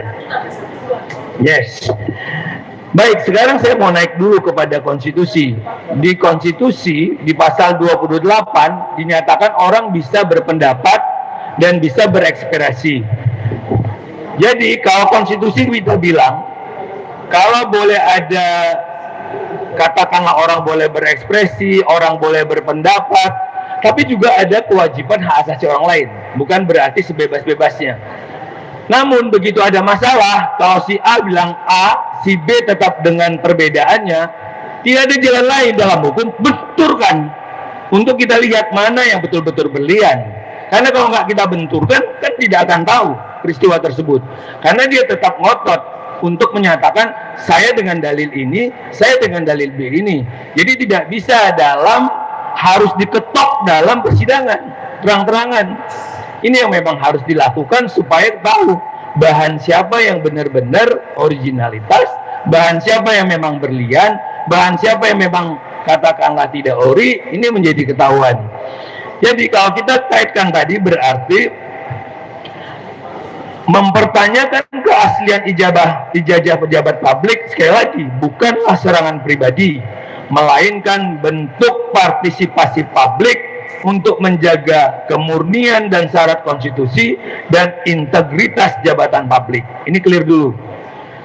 Yes. Baik, sekarang saya mau naik dulu kepada konstitusi. Di konstitusi, di pasal 28, dinyatakan orang bisa berpendapat dan bisa berekspresi. Jadi, kalau konstitusi kita bilang, kalau boleh ada, katakanlah orang boleh berekspresi, orang boleh berpendapat, tapi juga ada kewajiban hak asasi orang lain. Bukan berarti sebebas-bebasnya. Namun begitu ada masalah, kalau si A bilang A, si B tetap dengan perbedaannya, tidak ada jalan lain dalam hukum, benturkan. Untuk kita lihat mana yang betul-betul berlian. Karena kalau nggak kita benturkan, kan tidak akan tahu peristiwa tersebut. Karena dia tetap ngotot untuk menyatakan, saya dengan dalil ini, saya dengan dalil B ini. Jadi tidak bisa harus diketok dalam persidangan, terang-terangan. Ini yang memang harus dilakukan supaya tahu bahan siapa yang benar-benar originalitas, bahan siapa yang memang berlian, bahan siapa yang memang katakanlah tidak ori, ini menjadi ketahuan. Jadi kalau kita kaitkan tadi berarti mempertanyakan keaslian ijazah pejabat publik, sekali lagi bukanlah serangan pribadi, melainkan bentuk partisipasi publik untuk menjaga kemurnian dan syarat konstitusi dan integritas jabatan publik. Ini clear dulu.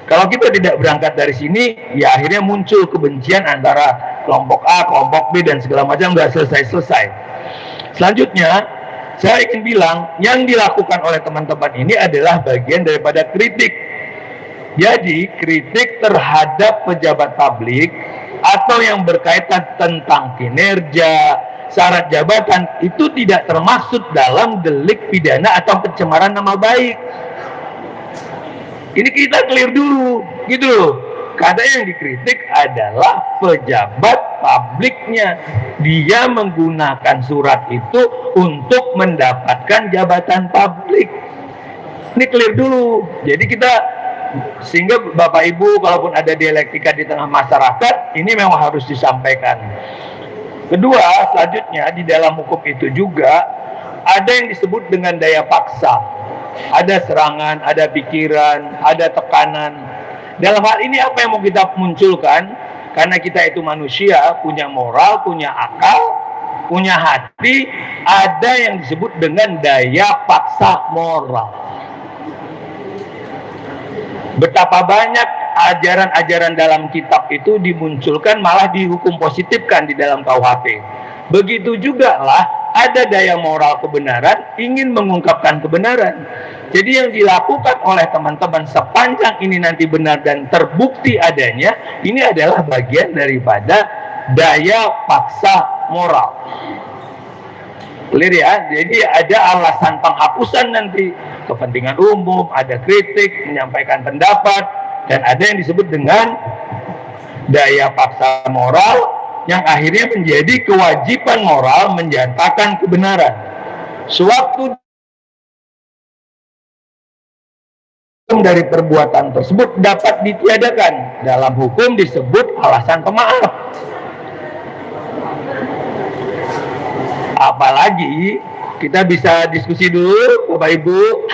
Kalau kita tidak berangkat dari sini, ya akhirnya muncul kebencian antara kelompok A, kelompok B dan segala macam, nggak selesai-selesai. Selanjutnya, saya ingin bilang yang dilakukan oleh teman-teman ini adalah bagian daripada kritik. Jadi kritik terhadap pejabat publik atau yang berkaitan tentang kinerja, syarat jabatan itu tidak termasuk dalam delik pidana atau pencemaran nama baik. Ini kita clear dulu, gitu loh. Karena yang dikritik adalah pejabat publiknya. Dia menggunakan surat itu untuk mendapatkan jabatan publik. Ini clear dulu. Jadi kita, sehingga Bapak Ibu kalaupun ada dialektika di tengah masyarakat, ini memang harus disampaikan. Kedua, selanjutnya di dalam hukum itu juga ada yang disebut dengan daya paksa. Ada serangan, ada pikiran, ada tekanan. Dalam hal ini apa yang mau kita munculkan? Karena kita itu manusia, punya moral, punya akal, punya hati, ada yang disebut dengan daya paksa moral. Betapa banyak ajaran-ajaran dalam kitab itu dimunculkan malah dihukum positifkan di dalam KUHP. Begitu juga lah ada daya moral kebenaran, ingin mengungkapkan kebenaran. Jadi yang dilakukan oleh teman-teman sepanjang ini nanti benar dan terbukti adanya, ini adalah bagian daripada daya paksa moral. Clear ya? Jadi ada alasan penghapusan nanti, kepentingan umum, ada kritik, menyampaikan pendapat, dan ada yang disebut dengan daya paksa moral yang akhirnya menjadi kewajiban moral menyatakan kebenaran. Sewaktu dari perbuatan tersebut dapat ditiadakan, dalam hukum disebut alasan pemaaf. Apalagi kita bisa diskusi dulu Bapak Ibu.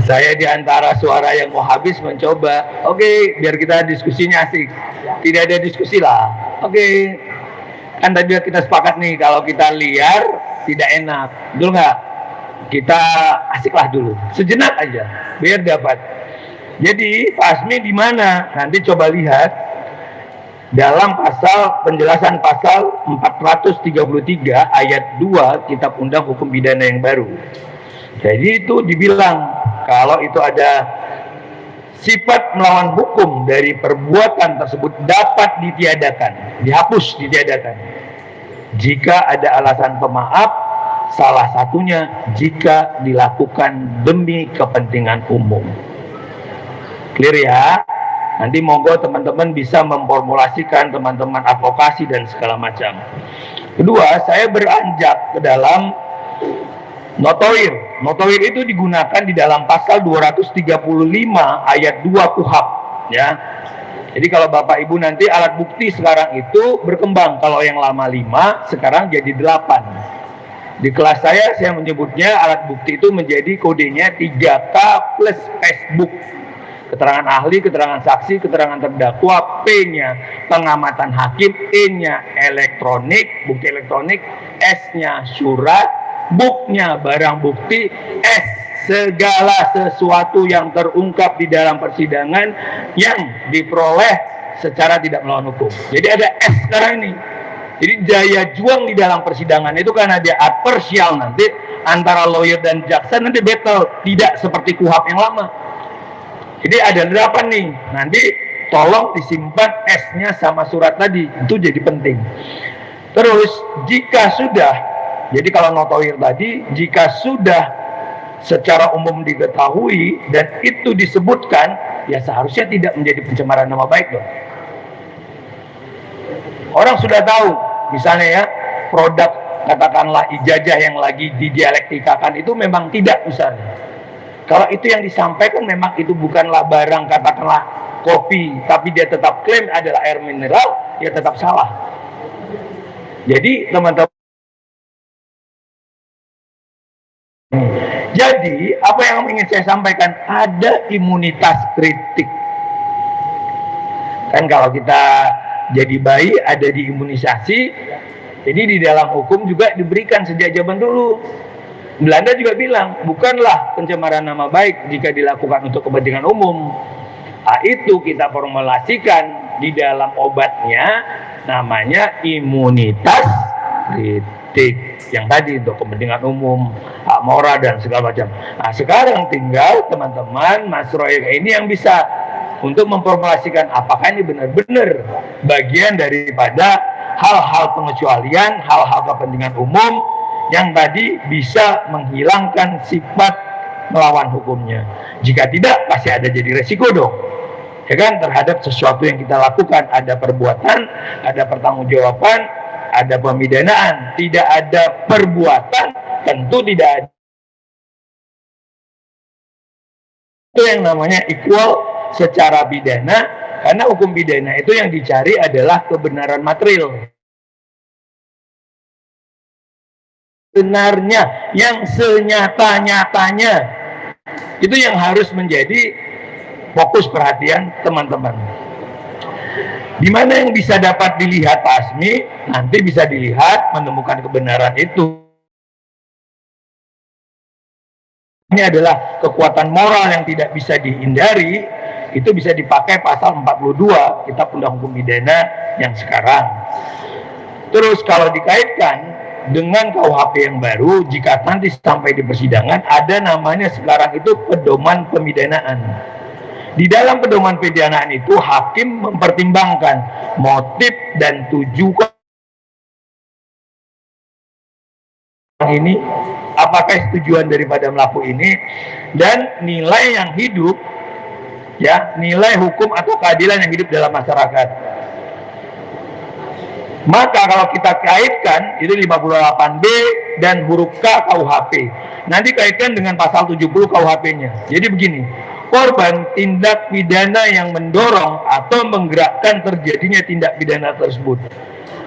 Saya di antara suara yang mau habis mencoba. Oke, biar kita diskusinya asik. Tidak ada diskusi lah. Oke. Kan tadi kita sepakat nih kalau kita liar tidak enak. Betul nggak? Kita asiklah dulu. Sejenak aja biar dapat. Jadi Pak Asmi di mana? Nanti coba lihat dalam penjelasan pasal 433 ayat 2 Kitab Undang Hukum Pidana yang baru. Jadi itu dibilang kalau itu ada sifat melawan hukum dari perbuatan tersebut dapat ditiadakan, dihapus, ditiadakan. Jika ada alasan pemaaf, salah satunya jika dilakukan demi kepentingan umum. Clear ya? Nanti monggo teman-teman bisa memformulasikan, teman-teman advokasi dan segala macam. Kedua, saya beranjak ke dalam notoir. Notoir itu digunakan di dalam pasal 235 ayat 2 KUHP ya. Jadi kalau Bapak Ibu nanti alat bukti sekarang itu berkembang. Kalau yang lama 5, sekarang jadi 8. Di kelas saya menyebutnya alat bukti itu menjadi kodenya 3K plus Facebook. Keterangan ahli, keterangan saksi, keterangan terdakwa, P-nya pengamatan hakim, E-nya elektronik, bukti elektronik, S-nya surat, book-nya barang bukti, S segala sesuatu yang terungkap di dalam persidangan yang diperoleh secara tidak melawan hukum. Jadi ada S sekarang ini. Jadi daya juang di dalam persidangan itu karena dia adversial nanti antara lawyer dan jaksa nanti battle, tidak seperti KUHP yang lama. Jadi ada 8 nih, nanti tolong disimpan S-nya sama surat tadi, itu jadi penting. Terus jika sudah, jadi kalau notoir tadi, jika sudah secara umum diketahui dan itu disebutkan, ya seharusnya tidak menjadi pencemaran nama baik dong. Orang sudah tahu, misalnya ya, produk katakanlah ijazah yang lagi didialektikakan itu memang tidak misalnya. Kalau itu yang disampaikan memang itu bukanlah barang katakanlah kopi, tapi dia tetap klaim adalah air mineral, ya tetap salah. Jadi teman-teman, jadi apa yang ingin saya sampaikan, ada imunitas kritik. Kan kalau kita jadi bayi ada diimunisasi, jadi di dalam hukum juga diberikan sejak zaman dulu. Belanda juga bilang, bukanlah pencemaran nama baik jika dilakukan untuk kepentingan umum. Nah, itu kita formulasikan di dalam obatnya, namanya imunitas kritik. etik, yang tadi untuk kepentingan umum, hak moral dan segala macam. Nah, sekarang tinggal teman-teman Mas Roy ini yang bisa untuk memformulasikan apakah ini benar-benar bagian daripada hal-hal pengecualian, hal-hal kepentingan umum yang tadi bisa menghilangkan sifat melawan hukumnya. Jika tidak, pasti ada jadi resiko dong, ya kan, terhadap sesuatu yang kita lakukan. Ada perbuatan, ada pertanggungjawaban, ada pemidanaan. Tidak ada perbuatan, tentu tidak ada itu yang namanya equal secara pidana, karena hukum pidana itu yang dicari adalah kebenaran material, benarnya yang senyata-nyatanya. Itu yang harus menjadi fokus perhatian teman-teman. Di mana yang bisa dapat dilihat Pak Asmi, nanti bisa dilihat menemukan kebenaran itu. Ini adalah kekuatan moral yang tidak bisa dihindari. Itu bisa dipakai pasal 42 Kitab Undang Hukum Pidana yang sekarang. Terus kalau dikaitkan dengan KUHP yang baru, jika nanti sampai di persidangan, ada namanya sekarang itu pedoman pemidanaan. Di dalam pedoman pemidanaan itu hakim mempertimbangkan motif dan tujuan ini, apakah tujuan daripada melaku ini, dan nilai yang hidup, ya, nilai hukum atau keadilan yang hidup dalam masyarakat. Maka kalau kita kaitkan itu 58B dan huruf K KUHP, nanti kaitkan dengan pasal 70 KUHP-nya. Jadi begini, korban tindak pidana yang mendorong atau menggerakkan terjadinya tindak pidana tersebut.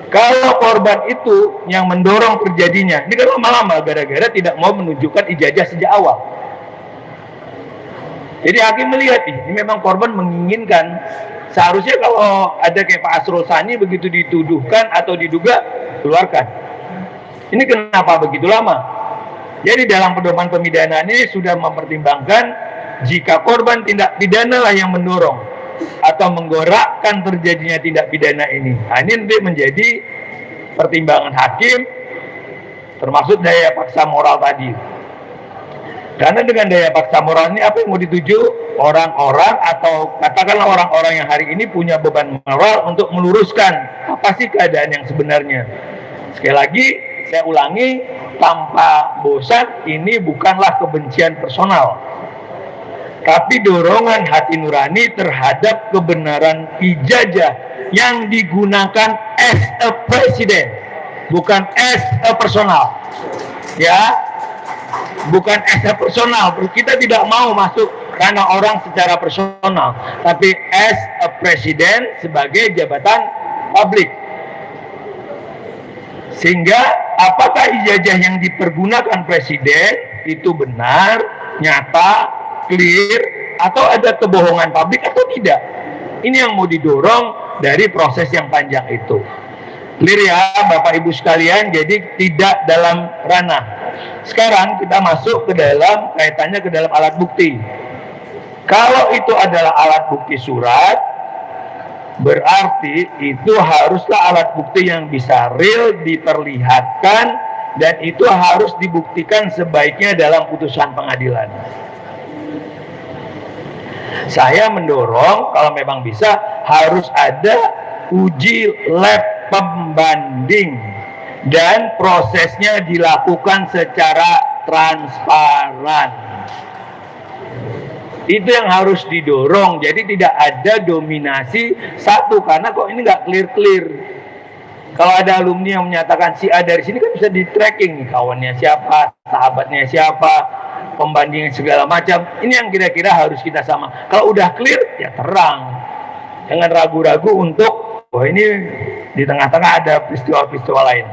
Kalau korban itu yang mendorong terjadinya, ini kan lama-lama gara-gara tidak mau menunjukkan ijazah sejak awal. Jadi hakim melihat ini memang korban menginginkan. Seharusnya kalau ada kayak Pak Asrul Sani begitu dituduhkan atau diduga, keluarkan. Ini kenapa begitu lama? Jadi dalam pedoman pemidanaan ini sudah mempertimbangkan jika korban tindak pidana lah yang mendorong atau menggerakkan terjadinya tindak pidana ini. Nah, ini nanti menjadi pertimbangan hakim, termasuk daya paksa moral tadi. Karena dengan daya paksa moral ini apa yang mau dituju? Orang-orang atau katakanlah orang-orang yang hari ini punya beban moral untuk meluruskan apa sih keadaan yang sebenarnya. Sekali lagi saya ulangi tanpa bosan, ini bukanlah kebencian personal, tapi dorongan hati nurani terhadap kebenaran ijazah yang digunakan as a president, bukan as a personal, ya, bukan as a personal. Kita tidak mau masuk karena orang secara personal, tapi as a president sebagai jabatan publik. Sehingga apakah ijazah yang dipergunakan presiden itu benar, nyata, clear, atau ada kebohongan publik atau tidak? Ini yang mau didorong dari proses yang panjang itu. Clear ya Bapak Ibu sekalian, jadi tidak dalam ranah. Sekarang kita masuk ke dalam, kaitannya ke dalam alat bukti. Kalau itu adalah alat bukti surat, berarti itu haruslah alat bukti yang bisa real, diperlihatkan, dan itu harus dibuktikan sebaiknya dalam putusan pengadilan. Saya mendorong kalau memang bisa harus ada uji lab pembanding dan prosesnya dilakukan secara transparan. Itu yang harus didorong. Jadi tidak ada dominasi satu, karena kok ini nggak clear-clear. Kalau ada alumni yang menyatakan si A dari sini kan bisa di tracking nih, kawannya siapa, sahabatnya siapa, pembandingan segala macam. Ini yang kira-kira harus kita sama. Kalau udah clear ya terang, jangan ragu-ragu untuk oh ini di tengah-tengah ada peristiwa-peristiwa lain.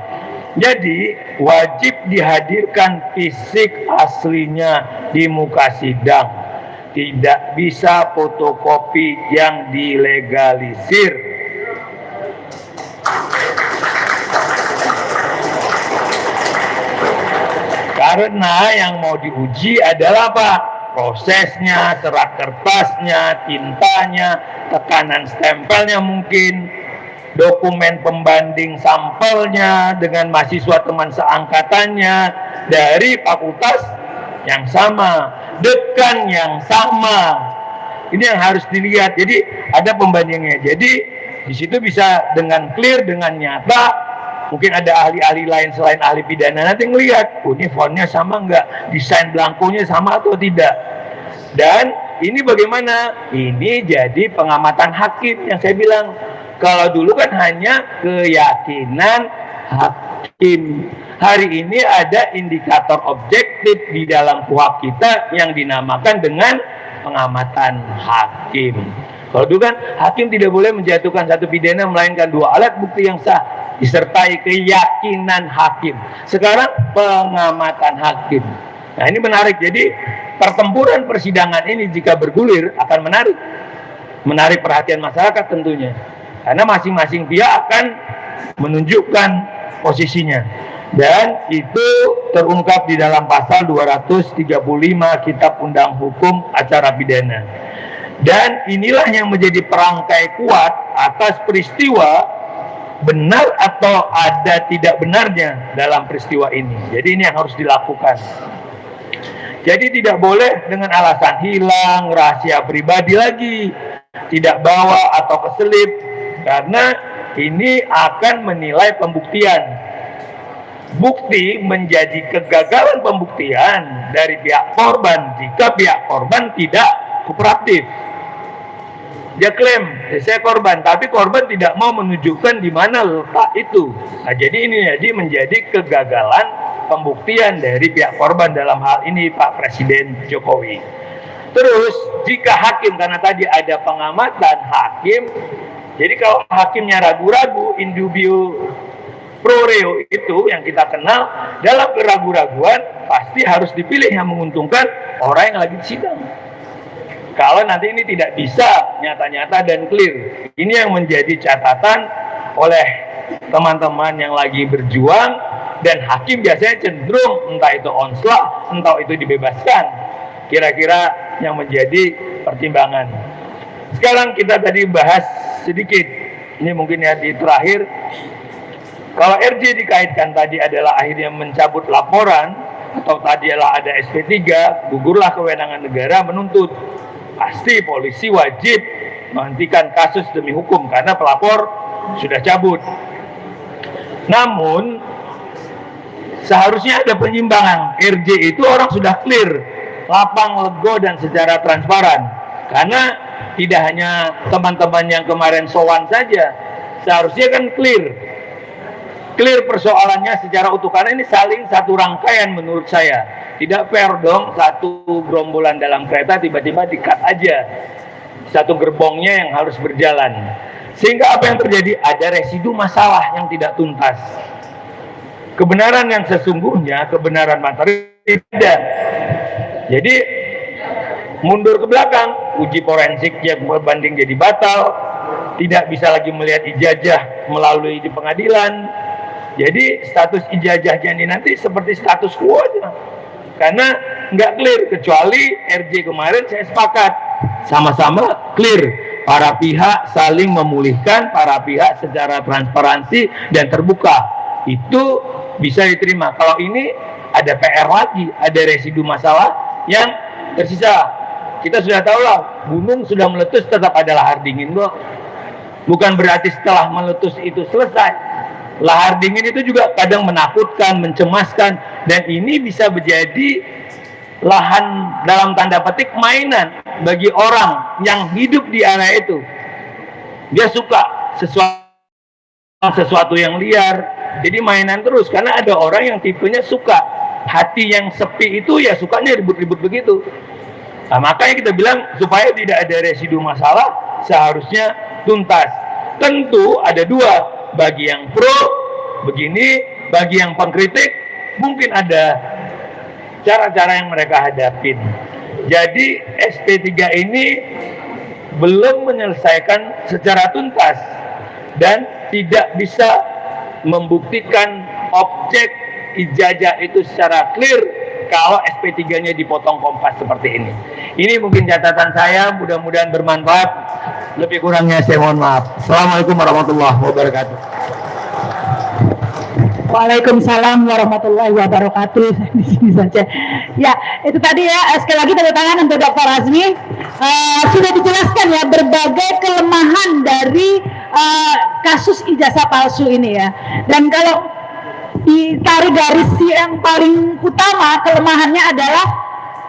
Jadi wajib dihadirkan fisik aslinya di muka sidang. Tidak bisa fotokopi yang dilegalisir. Karena yang mau diuji adalah apa? Prosesnya, serat kertasnya, tintanya, tekanan stempelnya mungkin. dokumen pembanding sampelnya dengan mahasiswa teman seangkatannya dari fakultas yang sama, dekan yang sama. Ini yang harus dilihat. Jadi ada pembandingnya. Jadi di situ bisa dengan clear, dengan nyata. Mungkin ada ahli-ahli lain selain ahli pidana nanti ngelihat, oh ini fontnya sama nggak, desain blankonya sama atau tidak. Dan ini bagaimana? Ini jadi pengamatan hakim yang saya bilang. Kalau dulu kan hanya keyakinan hakim. Hari ini ada indikator objektif di dalam KUHP kita yang dinamakan dengan pengamatan hakim. Kalau dulu kan hakim tidak boleh menjatuhkan satu pidana melainkan dua alat bukti yang sah disertai keyakinan hakim. Sekarang pengamatan hakim. Nah ini menarik. Jadi pertempuran persidangan ini jika bergulir akan menarik perhatian masyarakat tentunya. Karena masing-masing pihak akan menunjukkan posisinya. Dan itu terungkap di dalam pasal 235 Kitab Undang Hukum Acara Pidana. Dan inilah yang menjadi perangkai kuat atas peristiwa benar atau ada tidak benarnya dalam peristiwa ini. Jadi ini yang harus dilakukan. Jadi tidak boleh dengan alasan hilang, rahasia pribadi lagi, tidak bawa atau keselip, karena ini akan menilai pembuktian. Bukti menjadi kegagalan pembuktian dari pihak korban jika pihak korban tidak kooperatif. Dia klaim, saya korban, tapi korban tidak mau menunjukkan di mana letak itu. Nah, jadi ini menjadi kegagalan pembuktian dari pihak korban dalam hal ini Pak Presiden Jokowi. Terus, jika hakim, karena tadi ada pengamatan hakim, jadi kalau hakimnya ragu-ragu, in dubio pro reo itu yang kita kenal, dalam keraguan-raguan pasti harus dipilih yang menguntungkan orang yang lagi sidang. Kalau nanti ini tidak bisa nyata-nyata dan clear, ini yang menjadi catatan oleh teman-teman yang lagi berjuang, dan hakim biasanya cenderung entah itu onslaught, entah itu dibebaskan. Kira-kira yang menjadi pertimbangan. Sekarang kita tadi bahas sedikit, ini mungkin ya di terakhir, kalau RJ dikaitkan tadi adalah akhirnya mencabut laporan, atau tadi adalah ada SP3, gugurlah kewenangan negara menuntut. Pasti polisi wajib menghentikan kasus demi hukum karena pelapor sudah cabut. Namun seharusnya ada penyimbangan. RJ itu orang sudah clear, lapang, lego, dan secara transparan. Karena tidak hanya teman-teman yang kemarin sowan saja, seharusnya kan clear persoalannya secara utuh, karena ini saling satu rangkaian menurut saya. Tidak fair dong satu gerombolan dalam kereta tiba-tiba di-cut aja satu gerbongnya yang harus berjalan, sehingga apa yang terjadi? Ada residu masalah yang tidak tuntas. Kebenaran yang sesungguhnya, kebenaran materi tidak. Jadi mundur ke belakang, uji forensik yang berbanding jadi batal, tidak bisa lagi melihat ijazah melalui di pengadilan. Jadi status ijazahnya ini nanti seperti status quo aja, karena nggak clear. Kecuali RJ kemarin saya sepakat sama-sama clear, para pihak saling memulihkan, para pihak secara transparansi dan terbuka, itu bisa diterima. Kalau ini ada PR lagi, ada residu masalah yang tersisa. Kita sudah tahu lah, gunung sudah meletus tetap ada lahar dingin kok. Bukan berarti setelah meletus itu selesai. Lahar dingin itu juga kadang menakutkan, mencemaskan, dan ini bisa menjadi lahan dalam tanda petik mainan bagi orang yang hidup di area itu. Dia suka sesuatu yang liar, jadi mainan terus. Karena ada orang yang tipenya suka hati yang sepi itu, ya sukanya ribut-ribut begitu. Nah, makanya kita bilang supaya tidak ada residu masalah, seharusnya tuntas. Tentu ada dua, bagi yang pro begini, bagi yang pengkritik mungkin ada cara-cara yang mereka hadapin. Jadi SP3 ini belum menyelesaikan secara tuntas dan tidak bisa membuktikan objek ijazah itu secara clear kalau SP3-nya dipotong kompas seperti ini. Ini mungkin catatan saya, mudah-mudahan bermanfaat. Lebih kurangnya saya mohon maaf. Assalamualaikum warahmatullahi wabarakatuh. Waalaikumsalam warahmatullahi wabarakatuh. Di sini saja. Ya, itu tadi ya, sekali lagi tepuk tangan untuk Dr. Azmi. Sudah dijelaskan ya berbagai kelemahan dari kasus ijazah palsu ini ya. Dan kalau ditarik garis yang paling utama kelemahannya adalah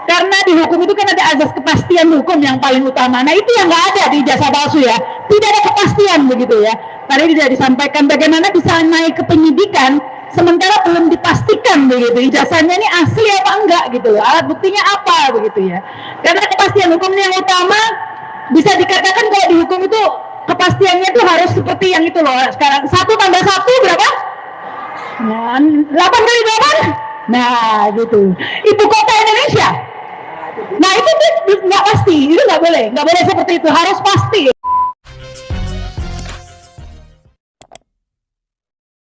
karena di hukum itu kan ada azas kepastian hukum yang paling utama. Nah itu yang nggak ada di ijazah palsu ya. Tidak ada kepastian begitu ya. Tadi tidak disampaikan bagaimana bisa naik ke penyidikan sementara belum dipastikan begitu ijazahnya ini asli apa enggak gitu loh, alat buktinya apa begitu ya. Karena kepastian hukumnya yang utama, bisa dikatakan kalau di hukum itu kepastiannya itu harus seperti yang itu loh. Sekarang 1 tambah 1 berapa? Nah, 8 kali 8? Nah gitu. Ibu kota Indonesia. Nah itu nggak pasti, itu nggak boleh seperti itu, harus pasti.